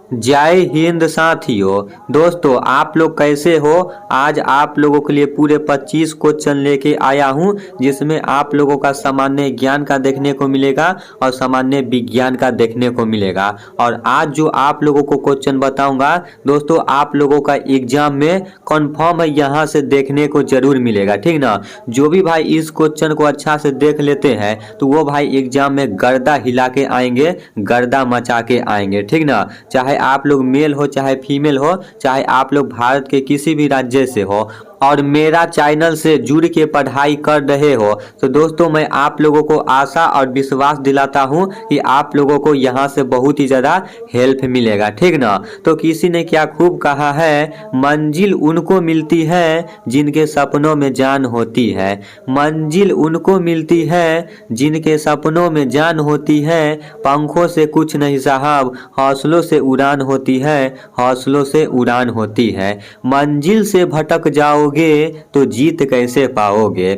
जय हिंद साथियों। दोस्तों आप लोग कैसे हो। आज आप लोगों के लिए पूरे 25 क्वेश्चन लेके आया हूं, जिसमें आप लोगों का सामान्य ज्ञान का देखने को मिलेगा और सामान्य विज्ञान का देखने को मिलेगा। और आज जो आप लोगों को क्वेश्चन बताऊंगा दोस्तों, आप लोगों का एग्जाम में कंफर्म है यहाँ से देखने को जरूर मिलेगा, ठीक ना। जो भी भाई इस क्वेश्चन को अच्छा से देख लेते हैं तो वो भाई एग्जाम में गर्दा हिला के आएंगे, गर्दा मचा के आएंगे, ठीक ना। चाहे आप लोग मेल हो चाहे फीमेल हो, चाहे आप लोग भारत के किसी भी राज्य से हो और मेरा चैनल से जुड़ के पढ़ाई कर रहे हो, तो दोस्तों मैं आप लोगों को आशा और विश्वास दिलाता हूं कि आप लोगों को यहां से बहुत ही ज़्यादा हेल्प मिलेगा, ठीक ना। तो किसी ने क्या खूब कहा है, मंजिल उनको मिलती है जिनके सपनों में जान होती है। मंजिल उनको मिलती है जिनके सपनों में जान होती है। पंखों से कुछ नहीं साहब, हौसलों से उड़ान होती है, हौसलों से उड़ान होती है। मंजिल से भटक जाओगे तो जीत कैसे पाओगे,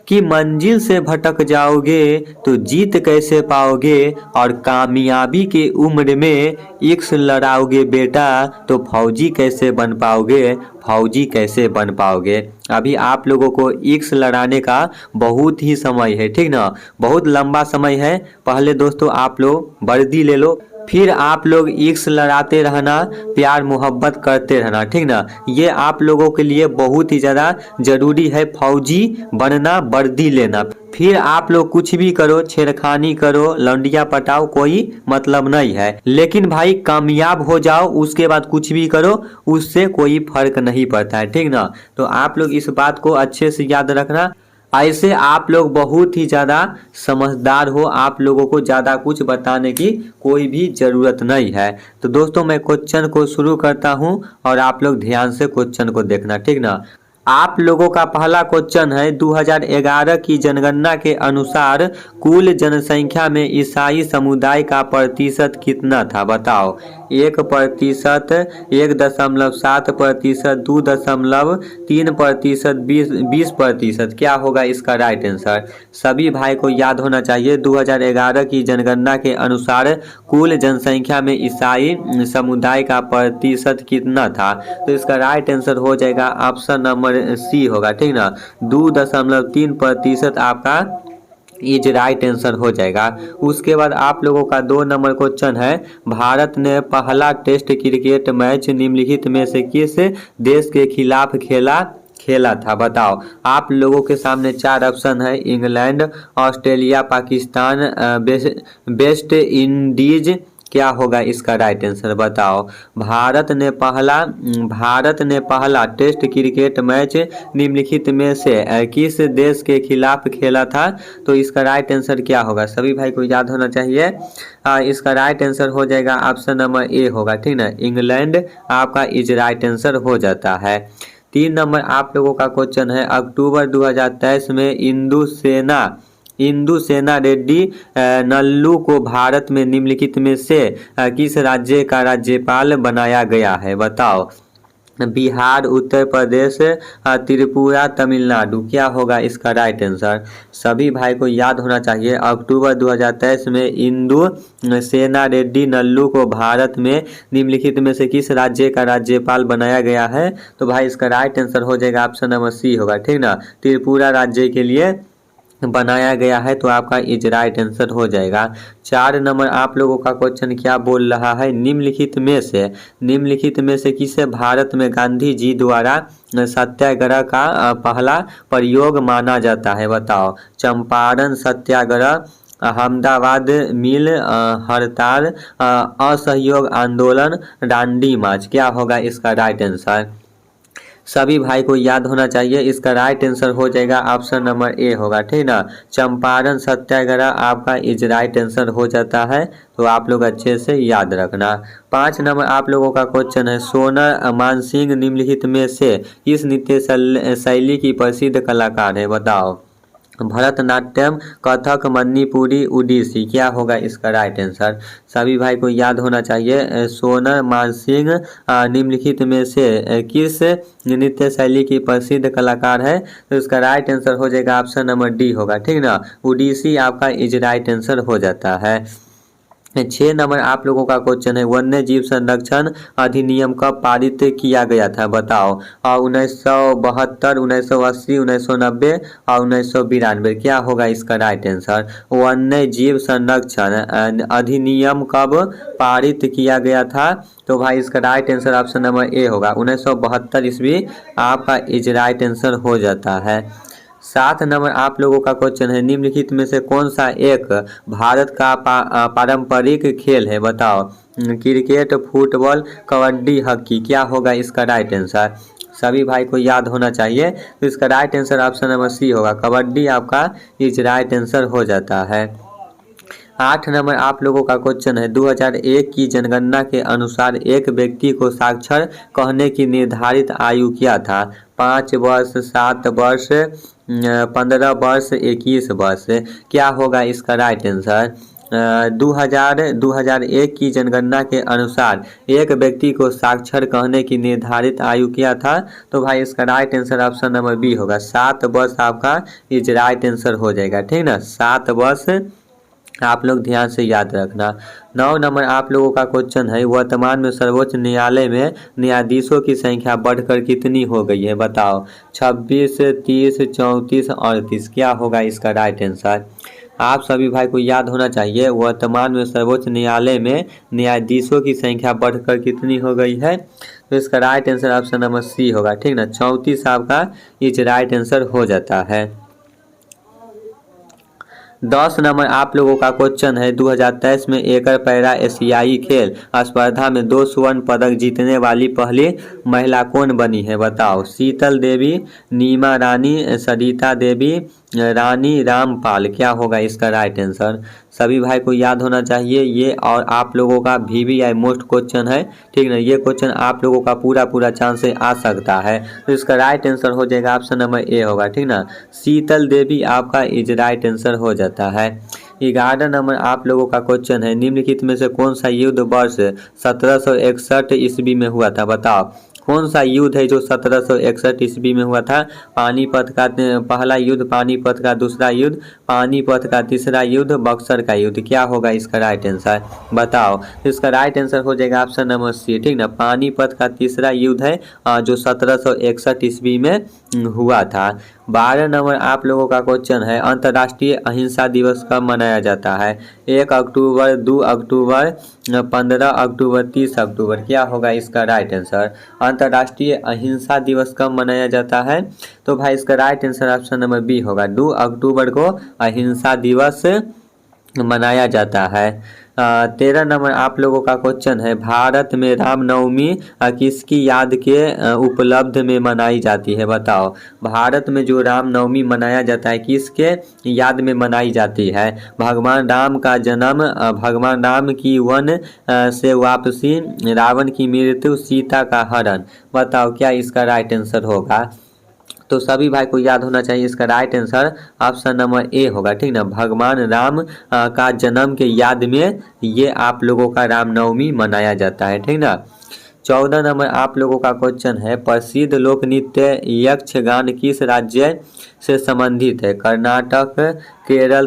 कि मंजिल से भटक जाओगे तो जीत कैसे पाओगे। और कामयाबी के उम्र में इश्क लड़ाओगे बेटा तो फौजी कैसे बन पाओगे, फौजी कैसे बन पाओगे। अभी आप लोगों को इश्क लड़ाने का बहुत ही समय है, ठीक ना, बहुत लंबा समय है। पहले दोस्तों आप लोग वर्दी ले लो, फिर आप लोग इश्क लड़ाते रहना, प्यार मोहब्बत करते रहना, ठीक ना। ये आप लोगों के लिए बहुत ही ज़्यादा जरूरी है, फौजी बनना, वर्दी लेना। फिर आप लोग कुछ भी करो, छेड़खानी करो, लौंडिया पटाओ, कोई मतलब नहीं है। लेकिन भाई कामयाब हो जाओ, उसके बाद कुछ भी करो, उससे कोई फर्क नहीं पड़ता है, ठीक ना। तो आप लोग इस बात को अच्छे से याद रखना। ऐसे आप लोग बहुत ही ज़्यादा समझदार हो, आप लोगों को ज़्यादा कुछ बताने की कोई भी ज़रूरत नहीं है। तो दोस्तों मैं क्वेश्चन को शुरू करता हूं और आप लोग ध्यान से क्वेश्चन को देखना, ठीक ना। आप लोगों का पहला क्वेश्चन है, 2011 की जनगणना के अनुसार कुल जनसंख्या में ईसाई समुदाय का प्रतिशत कितना था, बताओ। 1%, 1.7%, 2.3%, 20%। क्या होगा इसका राइट आंसर। सभी भाई को याद होना चाहिए, 2011 की जनगणना के अनुसार कुल जनसंख्या में ईसाई समुदाय का प्रतिशत कितना था। तो इसका राइट आंसर हो जाएगा ऑप्शन नंबर सी होगा, ठीक ना। 2.3% आपका इज राइट आंसर हो जाएगा। उसके बाद आप लोगों का 2 नंबर क्वेश्चन है, भारत ने पहला टेस्ट क्रिकेट मैच निम्नलिखित में से किस देश के खिलाफ खेला था, बताओ। आप लोगों के सामने 4 ऑप्शन है, England, Australia, Pakistan, West Indies. क्या होगा इसका राइट आंसर, बताओ। भारत ने पहला टेस्ट क्रिकेट मैच निम्नलिखित में से किस देश के खिलाफ खेला था। तो इसका राइट आंसर क्या होगा, सभी भाई को याद होना चाहिए। इसका राइट आंसर हो जाएगा ऑप्शन नंबर ए होगा, ठीक ना, इंग्लैंड आपका इज राइट आंसर हो जाता है। 3 नंबर आप लोगों का क्वेश्चन है, अक्टूबर 2023 में इंदु सेना रेड्डी नल्लू को भारत में निम्नलिखित में से किस राज्य का राज्यपाल बनाया गया है, बताओ। बिहार, उत्तर प्रदेश, त्रिपुरा, तमिलनाडु। क्या होगा इसका राइट आंसर। सभी भाई को याद होना चाहिए, अक्टूबर 2023 में इंदु सेना रेड्डी नल्लू को भारत में निम्नलिखित में से किस राज्य का राज्यपाल बनाया गया है। तो भाई इसका राइट आंसर हो जाएगा ऑप्शन नंबर सी होगा, ठीक ना, त्रिपुरा राज्य के लिए बनाया गया है। तो आपका इज राइट आंसर हो जाएगा। 4 नंबर आप लोगों का क्वेश्चन क्या बोल रहा है, निम्नलिखित में से किसे भारत में गांधी जी द्वारा सत्याग्रह का पहला प्रयोग माना जाता है, बताओ। चंपारण सत्याग्रह, अहमदाबाद मिल हड़ताल, असहयोग आंदोलन, दांडी मार्च। क्या होगा इसका राइट आंसर। सभी भाई को याद होना चाहिए, इसका राइट आंसर हो जाएगा ऑप्शन नंबर ए होगा, ठीक ना। चंपारण सत्याग्रह आपका इज राइट आंसर हो जाता है। तो आप लोग अच्छे से याद रखना। 5 नंबर आप लोगों का क्वेश्चन है, सोनर मानसिंह निम्नलिखित में से किस नृत्य शैली की प्रसिद्ध कलाकार है, बताओ। भरतनाट्यम, कथक, मणिपुरी, उड़ीसी। क्या होगा इसका राइट आंसर। सभी भाई को याद होना चाहिए, सोनर मानसिंह निम्नलिखित में से किस नृत्य शैली की प्रसिद्ध कलाकार है। तो इसका राइट आंसर हो जाएगा ऑप्शन नंबर डी होगा, ठीक ना, उड़ीसी आपका इज राइट आंसर हो जाता है। 6 नंबर आप लोगों का क्वेश्चन है, वन्य जीव संरक्षण अधिनियम कब पारित किया गया था बताओ। और 1972, 1980, 1990 और 1992 क्या होगा इसका राइट आंसर। वन्य जीव संरक्षण अधिनियम कब पारित किया गया था, तो भाई इसका right answer option number A होगा 1972 ईस्वी आपका इज राइट आंसर हो जाता है। 7 नंबर आप लोगों का क्वेश्चन है, निम्नलिखित में से कौन सा एक भारत का पारंपरिक खेल है बताओ। क्रिकेट, फुटबॉल, कबड्डी, हॉकी क्या होगा इसका राइट आंसर। सभी भाई को याद होना चाहिए, तो इसका right answer option number C होगा, कबड्डी आपका इज राइट आंसर हो जाता है। 8 नंबर आप लोगों का क्वेश्चन है, 2001 की जनगणना के अनुसार एक व्यक्ति को साक्षर कहने की निर्धारित आयु क्या था। 5 वर्ष, 7 वर्ष, 15 वर्ष, 21 वर्ष क्या होगा इसका राइट आंसर। 2001 की जनगणना के अनुसार एक व्यक्ति को साक्षर कहने की निर्धारित आयु क्या था, तो भाई इसका right answer option number B होगा, 7 वर्ष आपका इज राइट आंसर हो जाएगा, ठीक ना, 7 वर्ष आप लोग ध्यान से याद रखना। 9 नंबर आप लोगों का क्वेश्चन है, वर्तमान में सर्वोच्च न्यायालय में न्यायाधीशों की संख्या बढ़कर कितनी हो गई है बताओ। 26, 30, 34, 38 क्या होगा इसका राइट आंसर। आप सभी भाई को याद होना चाहिए, वर्तमान में सर्वोच्च न्यायालय में न्यायाधीशों की संख्या बढ़कर कितनी हो गई है, तो इसका right answer option number C होगा, ठीक ना, 34 आपका इज राइट आंसर हो जाता है। 10 नंबर आप लोगों का क्वेश्चन है, 2023 में एकल पैरा एशियाई खेल स्पर्धा में 2 स्वर्ण पदक जीतने वाली पहली महिला कौन बनी है बताओ। शीतल देवी, नीमा रानी, सरिता देवी, रानी रामपाल क्या होगा इसका राइट आंसर। सभी भाई को याद होना चाहिए ये, और आप लोगों का VVI मोस्ट क्वेश्चन है, ठीक ना, ये क्वेश्चन आप लोगों का पूरा चांस से आ सकता है, तो इसका राइट आंसर हो जाएगा ऑप्शन नंबर ए होगा, ठीक ना, शीतल देवी आपका इज राइट आंसर हो जाता है। 11 नंबर आप लोगों का क्वेश्चन है, निम्नलिखित में से कौन सा युद्ध वर्ष 1761 ईस्वी में हुआ था बताओ। कौन सा युद्ध है जो 1761 ईस्वी में हुआ था। पानीपत का पहला युद्ध, पानीपत का दूसरा युद्ध, पानीपत का तीसरा युद्ध, बक्सर का युद्ध क्या होगा इसका राइट आंसर बताओ। तो इसका राइट आंसर हो जाएगा ऑप्शन नंबर सी, ठीक ना, पानीपत का तीसरा युद्ध है जो 1761 ईस्वी में हुआ था। 12 नंबर आप लोगों का क्वेश्चन है, अंतर्राष्ट्रीय अहिंसा दिवस कब मनाया जाता है। 1 अक्टूबर, 2 अक्टूबर, 15 अक्टूबर, 30 अक्टूबर क्या होगा इसका राइट आंसर। अंतर्राष्ट्रीय अहिंसा दिवस कब मनाया जाता है, तो भाई इसका right answer option number B होगा, 2 अक्टूबर को अहिंसा दिवस मनाया जाता है। 13 नंबर आप लोगों का क्वेश्चन है, भारत में रामनवमी किसकी याद के उपलब्ध में मनाई जाती है बताओ। भारत में जो रामनवमी मनाया जाता है किसके याद में मनाई जाती है। भगवान राम का जन्म, भगवान राम की वन से वापसी, रावण की मृत्यु, सीता का हरण बताओ क्या इसका राइट आंसर होगा। तो सभी भाई को याद होना चाहिए, इसका right answer option number A होगा, ठीक ना, भगवान राम का जन्म के याद में ये आप लोगों का रामनवमी मनाया जाता है, ठीक ना। 14 नंबर आप लोगों का क्वेश्चन है, प्रसिद्ध लोक नृत्य यक्षगान किस राज्य से संबंधित है। कर्नाटक, केरल,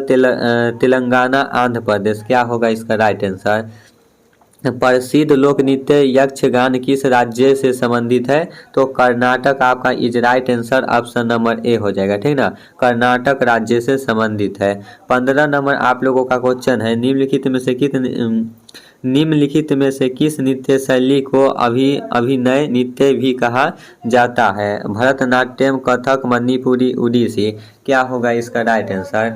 तेलंगाना, आंध्र प्रदेश क्या होगा इसका राइट आंसर। प्रसिद्ध लोक नृत्य यक्षगान किस राज्य से संबंधित है, तो कर्नाटक आपका is right answer option number A हो जाएगा, ठीक ना, कर्नाटक राज्य से संबंधित है। 15 नंबर आप लोगों का क्वेश्चन है, निम्नलिखित में से किस नृत्य शैली को अभिनय नृत्य भी कहा जाता है। भरतनाट्यम, कथक, मणिपुरी, ओडिसी क्या होगा इसका राइट आंसर।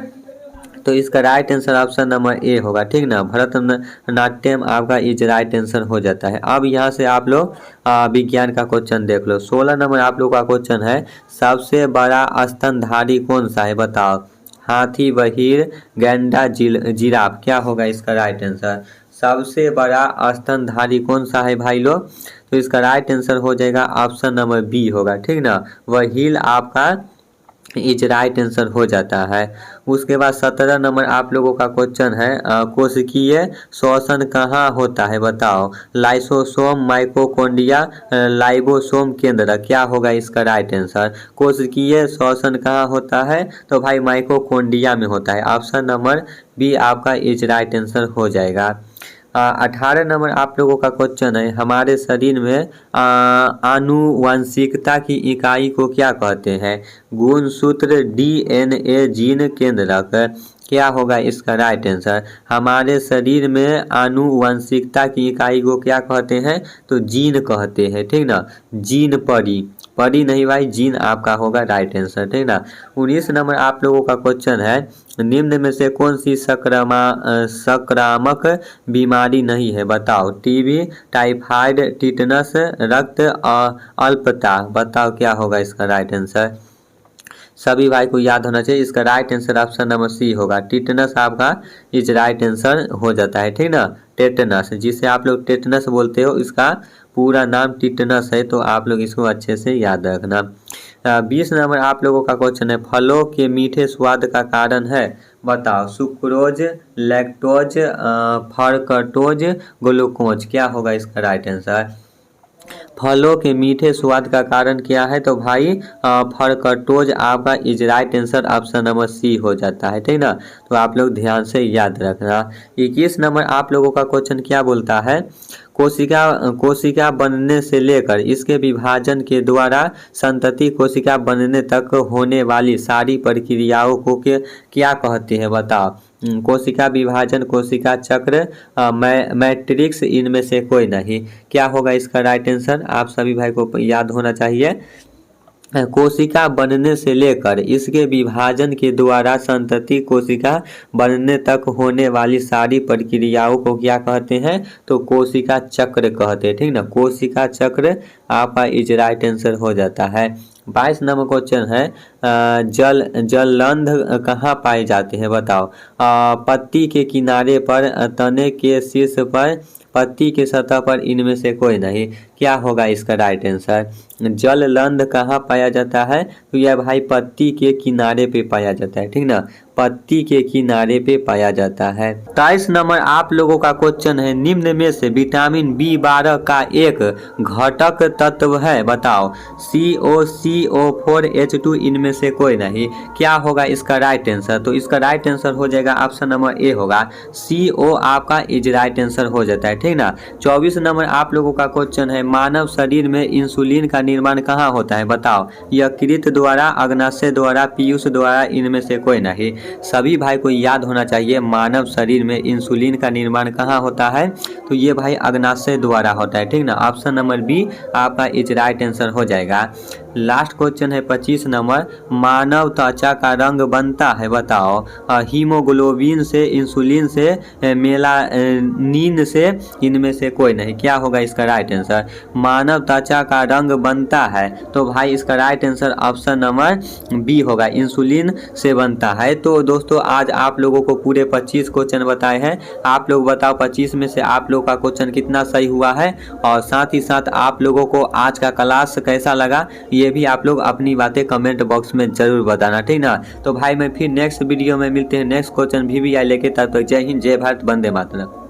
तो इसका right answer option number A होगा, ठीक ना, भरतनाट्यम आपका इज राइट आंसर हो जाता है। अब यहाँ से आप लोग विज्ञान का क्वेश्चन देख लो। 16 नंबर आप लोग का क्वेश्चन है, सबसे बड़ा स्तनधारी कौन सा है बताओ। हाथी, बहीर, गैंडा, जिराफ क्या होगा इसका राइट आंसर। सबसे बड़ा स्तनधारी कौन सा है भाई लोग, तो इसका राइट आंसर हो जाएगा ऑप्शन नंबर बी होगा, ठीक ना, व्हेल आपका इज राइट आंसर हो जाता है। उसके बाद 17 नंबर आप लोगों का क्वेश्चन है, कोशिकीय श्वसन कहाँ होता है बताओ। लाइसोसोम, माइटोकॉन्ड्रिया, लाइबोसोम केंद्र क्या होगा इसका राइट आंसर। कोशिकीय श्वसन कहाँ होता है, तो भाई माइटोकॉन्ड्रिया में होता है, ऑप्शन नंबर बी आपका इज राइट आंसर हो जाएगा। 18 नंबर आप लोगों का क्वेश्चन है, हमारे शरीर में आनुवंशिकता की इकाई को क्या कहते हैं? गुणसूत्र, DNA, जीन, केंद्रक। क्या होगा इसका राइट आंसर? हमारे शरीर में आनुवंशिकता की इकाई को क्या कहते हैं? तो जीन कहते हैं, ठीक ना। जीन, परी नहीं भाई, जीन आपका होगा राइट आंसर, ठीक ना। 19 नंबर आप लोगों का क्वेश्चन है, निम्न में से कौन सी संक्रामक बीमारी नहीं है? बताओ। टीबी, टाइफाइड, टिटनस, रक्त अल्पता। बताओ क्या होगा इसका राइट आंसर? सभी भाई को याद होना चाहिए, इसका right answer option number C होगा। टिटनस आपका इज राइट आंसर हो जाता है, ठीक ना। टेटनस, जिसे आप लोग टेटनस बोलते हो, इसका पूरा नाम टिटनस है, तो आप लोग इसको अच्छे से याद रखना। 20 नंबर आप लोगों का क्वेश्चन है, फलों के मीठे स्वाद का कारण है? बताओ। Sucrose, lactose, fructose, glucose. क्या होगा इसका राइट आंसर? फलों के मीठे स्वाद का कारण क्या है? तो भाई फर्कटोज आपका is right answer, option number C हो जाता है, ठीक ना। तो आप लोग ध्यान से याद रखना। 21 नंबर आप लोगों का क्वेश्चन क्या बोलता है? कोशिका बनने से लेकर इसके विभाजन के द्वारा संतति कोशिका बनने तक होने वाली सारी प्रक्रियाओं को क्या कहते हैं? बताओ। कोशिका विभाजन, कोशिका चक्र, मैट्रिक्स, इनमें से कोई नहीं। क्या होगा इसका राइट आंसर? आप सभी भाई को याद होना चाहिए। कोशिका बनने से लेकर इसके विभाजन के द्वारा संतति कोशिका बनने तक होने वाली सारी प्रक्रियाओं को क्या कहते हैं? तो कोशिका चक्र कहते हैं, ठीक ना। कोशिका चक्र आपका इज राइट आंसर हो जाता है। 22 नंबर क्वेश्चन है, जललंध कहाँ पाए जाते हैं? बताओ। पत्ती के किनारे पर, तने के शीर्ष पर, पत्ती के सतह पर, इनमें से कोई नहीं। क्या होगा इसका राइट आंसर? जललंध कहाँ पाया जाता है? तो यह भाई पत्ती के किनारे पे पाया जाता है, ठीक ना। पत्ती के किनारे पे पाया जाता है। 23 नंबर आप लोगों का क्वेश्चन है, निम्न में से विटामिन B12 का एक घटक तत्व है? बताओ। COCO4, H2, इनमें से कोई नहीं। क्या होगा इसका राइट आंसर? तो इसका राइट आंसर हो जाएगा ऑप्शन नंबर ए होगा, CO आपका इज राइट आंसर हो जाता है, ठीक ना। 24 नंबर आप लोगों का क्वेश्चन है, मानव शरीर में इंसुलिन का निर्माण कहाँ होता है? बताओ। यकृत द्वारा, अग्नाशय द्वारा, पीयूष द्वारा, इनमें से कोई नहीं। सभी भाई को याद होना चाहिए, मानव शरीर में इंसुलिन का निर्माण कहाँ होता है? तो ये भाई अग्नाशय द्वारा होता है, ठीक ना। ऑप्शन नंबर बी आपका इज राइट आंसर हो जाएगा। लास्ट क्वेश्चन है 25 नंबर, मानव त्वचा का रंग बनता है? बताओ। हीमोग्लोबिन से, इंसुलिन से, मेलानिन से, इनमें से कोई नहीं। क्या होगा इसका राइट आंसर? मानव त्वचा का रंग बनता है, तो भाई इसका right answer option number B होगा, इंसुलिन से बनता है। तो दोस्तों आज आप लोगों को पूरे 25 क्वेश्चन बताए हैं। आप लोग बताओ 25 में से आप लोग का क्वेश्चन कितना सही हुआ है, और साथ ही साथ आप लोगों को आज का क्लास कैसा लगा, ये भी आप लोग अपनी बातें कमेंट बॉक्स में जरूर बताना, ठीक ना। तो भाई मैं फिर नेक्स्ट वीडियो में मिलते हैं नेक्स्ट क्वेश्चन भी लेके, तब तक जय हिंद, जय भारत, वंदे मातरम।